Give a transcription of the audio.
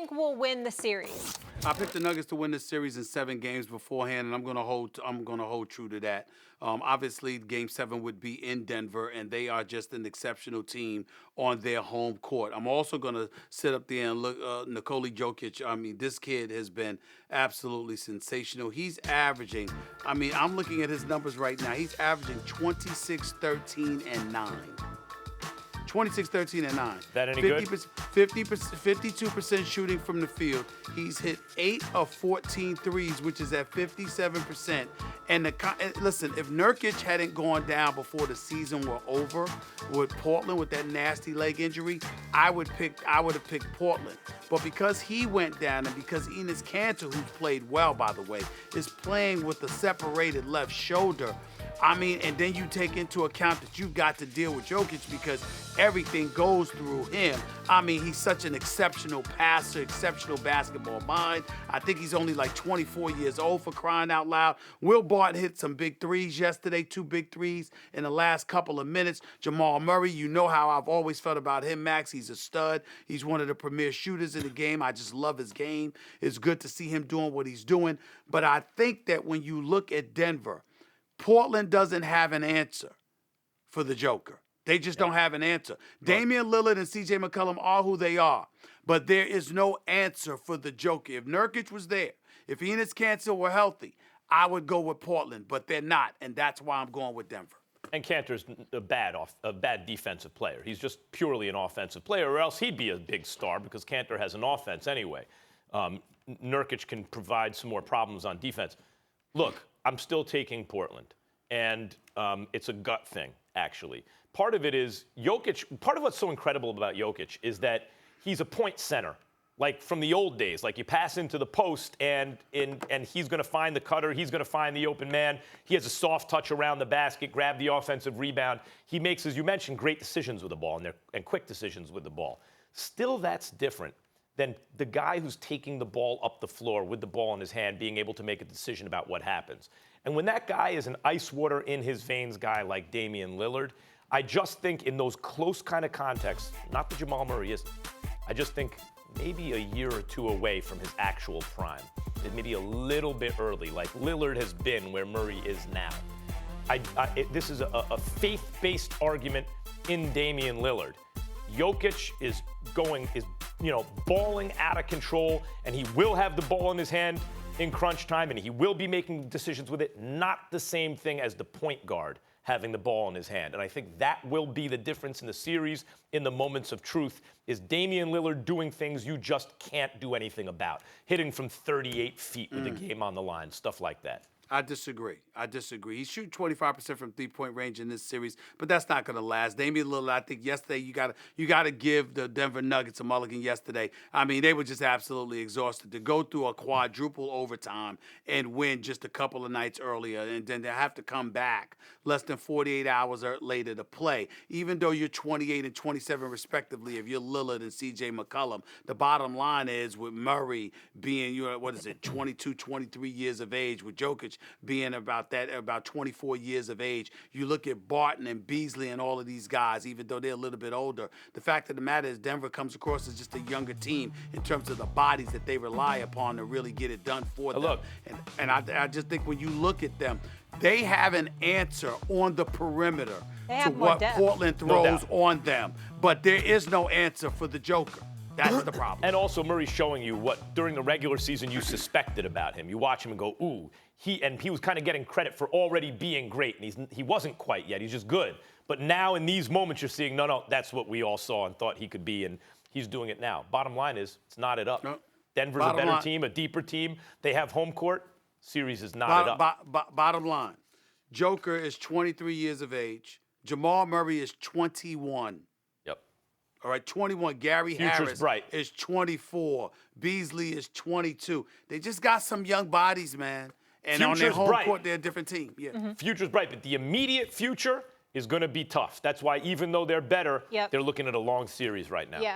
think will win the series? I picked the Nuggets to win this series in 7 games beforehand, and I'm going to hold true to that. Obviously, Game 7 would be in Denver, and they are just an exceptional team on their home court. I'm also going to sit up there and look Nikola Jokic. I mean, this kid has been absolutely sensational. He's averaging. I mean, I'm looking at his numbers right now. He's averaging 26, 13, and 9. 26, 13, and 9. That any good? 52% shooting from the field. He's hit 8 of 14 threes, which is at 57%. And listen, if Nurkic hadn't gone down before the season were over with Portland with that nasty leg injury, I would have picked Portland. But because he went down and because Enes Kanter, who's played well, by the way, is playing with a separated left shoulder, I mean, and then you take into account that you've got to deal with Jokic because everything goes through him. I mean, he's such an exceptional passer, exceptional basketball mind. I think he's only like 24 years old, for crying out loud. Will Barton hit some big threes yesterday, 2 big threes in the last couple of minutes. Jamal Murray, you know how I've always felt about him, Max. He's a stud. He's one of the premier shooters in the game. I just love his game. It's good to see him doing what he's doing. But I think that when you look at Denver, Portland doesn't have an answer for the Joker. They just don't have an answer. Damian Lillard and C.J. McCollum are who they are, but there is no answer for the Joker. If Nurkic was there, if Enes Kanter were healthy, I would go with Portland, but they're not, and that's why I'm going with Denver. And Kanter's a bad defensive player. He's just purely an offensive player, or else he'd be a big star because Kanter has an offense anyway. Nurkic can provide some more problems on defense. Look, I'm still taking Portland, and it's a gut thing, actually. Part of it is Jokic. Part of what's so incredible about Jokic is that he's a point center, like from the old days. Like you pass into the post, and he's going to find the cutter. He's going to find the open man. He has a soft touch around the basket, grab the offensive rebound. He makes, as you mentioned, great decisions with the ball and quick decisions with the ball. Still, that's different than the guy who's taking the ball up the floor with the ball in his hand, being able to make a decision about what happens. And when that guy is an ice water in his veins guy like Damian Lillard, I just think in those close kind of contexts, not that Jamal Murray isn't, I just think maybe a year or 2 away from his actual prime. Maybe a little bit early, like Lillard has been where Murray is now. This is a faith-based argument in Damian Lillard. Jokic is balling out of control, and he will have the ball in his hand in crunch time, and he will be making decisions with it. Not the same thing as the point guard having the ball in his hand. And I think that will be the difference in the series, in the moments of truth, is Damian Lillard doing things you just can't do anything about. Hitting from 38 feet with the game on the line, stuff like that. I disagree. He's shooting 25% from three-point range in this series, but that's not going to last. Damian Lillard, I think yesterday you got to give the Denver Nuggets a mulligan yesterday. I mean, they were just absolutely exhausted to go through a quadruple overtime and win just a couple of nights earlier, and then they have to come back less than 48 hours later to play. Even though you're 28 and 27 respectively, if you're Lillard and C.J. McCollum, the bottom line is with Murray being 22, 23 years of age, with Jokic being about 24 years of age. You look at Barton and Beasley and all of these guys, even though they're a little bit older. The fact of the matter is Denver comes across as just a younger team in terms of the bodies that they rely upon to really get it done for them. Look. And I just think when you look at them, they have an answer on the perimeter to what Portland throws on them. But there is no answer for the Joker. That's the problem. And also, Murray's showing you what, during the regular season, you suspected about him. You watch him and go, ooh. He was kind of getting credit for already being great, and he wasn't quite yet. He's just good. But now in these moments, you're seeing, no, that's what we all saw and thought he could be, and he's doing it now. Bottom line is, it's knotted up. No. Denver's a better team, a deeper team. They have home court. Series is knotted up. Bottom line, Joker is 23 years of age. Jamal Murray is 21. All right, 21. Gary Harris is 24. Beasley is 22. They just got some young bodies, man. And on their home court, they're a different team. Yeah. Mm-hmm. Future's bright, but the immediate future is going to be tough. That's why even though they're better, they're looking at a long series right now. Yeah.